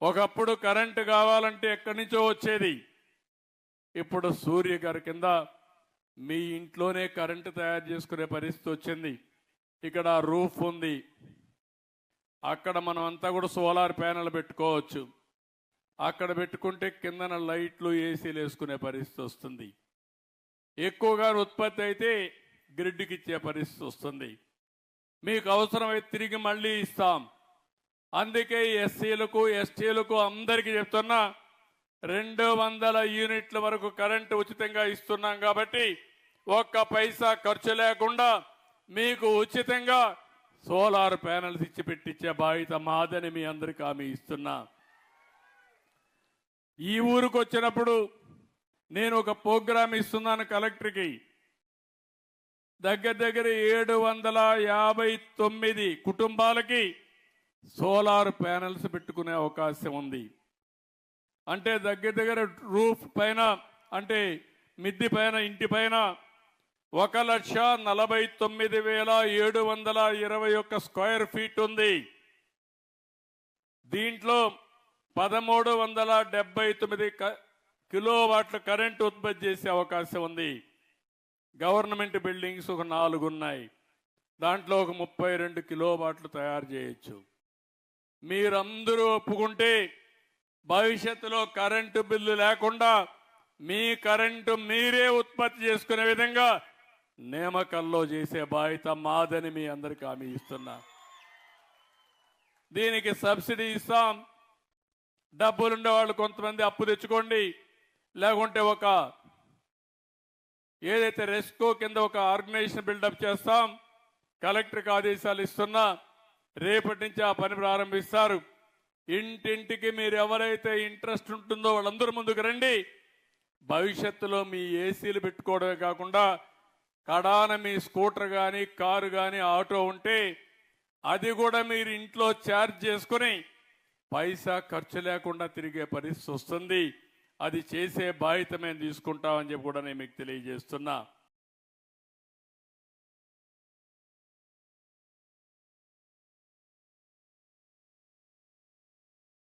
ఒకప్పుడు కరెంటు కావాలంటే ఎక్కడి నుంచో వచ్చేది. ఇప్పుడు సూర్య గారి కింద మీ ఇంట్లోనే కరెంటు తయారు చేసుకునే పరిస్థితి వచ్చింది. ఇక్కడ రూఫ్ ఉంది, అక్కడ మనం అంతా కూడా సోలార్ ప్యానెల్ పెట్టుకోవచ్చు. అక్కడ పెట్టుకుంటే కిందన లైట్లు ఏసీలు వేసుకునే పరిస్థితి వస్తుంది. ఎక్కువగా ఉత్పత్తి అయితే గ్రిడ్కి ఇచ్చే పరిస్థితి వస్తుంది. మీకు అవసరమైతే తిరిగి మళ్ళీ ఇస్తాం. అందుకే ఎస్సీలకు ఎస్టీలకు అందరికీ చెప్తున్నా 200 యూనిట్ల వరకు కరెంటు ఉచితంగా ఇస్తున్నాం. కాబట్టి ఒక్క పైసా ఖర్చు లేకుండా మీకు ఉచితంగా సోలార్ ప్యానెల్స్ ఇచ్చి పెట్టించే బాధ్యత మాదని మీ అందరికీ హామీ ఇస్తున్నా. ఈ ఊరికి వచ్చినప్పుడు నేను ఒక ప్రోగ్రాం ఇస్తున్నాను కలెక్టర్కి. దగ్గర 759 కుటుంబాలకి సోలార్ ప్యానెల్స్ పెట్టుకునే అవకాశం ఉంది. అంటే దగ్గర రూఫ్ పైన, అంటే మిద్ది పైన, ఇంటి పైన 1,49,721 స్క్వేర్ ఫీట్ ఉంది. దీంట్లో 1,379 కిలోవాట్ల కరెంటు ఉత్పత్తి చేసే అవకాశం ఉంది. గవర్నమెంట్ బిల్డింగ్స్ ఒక 4 ఉన్నాయి. దాంట్లో ఒక 32 కిలోవాట్లు తయారు చేయొచ్చు. మీరందరూ ఒప్పుకుంటే భవిష్యత్తులో కరెంటు బిల్లు లేకుండా మీ కరెంటు మీరే ఉత్పత్తి చేసుకునే విధంగా నియామకాల్లో చేసే బాధ్యత మాదని మీ అందరికీ హామీ ఇస్తున్నా. దీనికి సబ్సిడీ ఇస్తాం. డబ్బులుండే వాళ్ళు కొంతమంది అప్పు తెచ్చుకోండి, లేకుంటే ఒక ఏదైతే రెస్కో కింద ఒక ఆర్గనైజేషన్ బిల్డప్ చేస్తాం. కలెక్టర్కి ఆదేశాలు ఇస్తున్నా, రేపటి నుంచి ఆ పని ప్రారంభిస్తారు. ఇంటింటికి మీరు ఎవరైతే ఇంట్రెస్ట్ ఉంటుందో వాళ్ళందరూ ముందుకు రండి. భవిష్యత్తులో మీ ఏసీలు పెట్టుకోవడమే కాకుండా కడాన మీ స్కూటర్ కానీ, కారు కానీ, ఆటో ఉంటే అది కూడా మీరు ఇంట్లో ఛార్జ్ చేసుకుని పైసా ఖర్చు లేకుండా తిరిగే పరిస్థితి వస్తుంది. అది చేసే బాధ్యత మేము తీసుకుంటామని చెప్పి కూడా నేను మీకు తెలియజేస్తున్నా.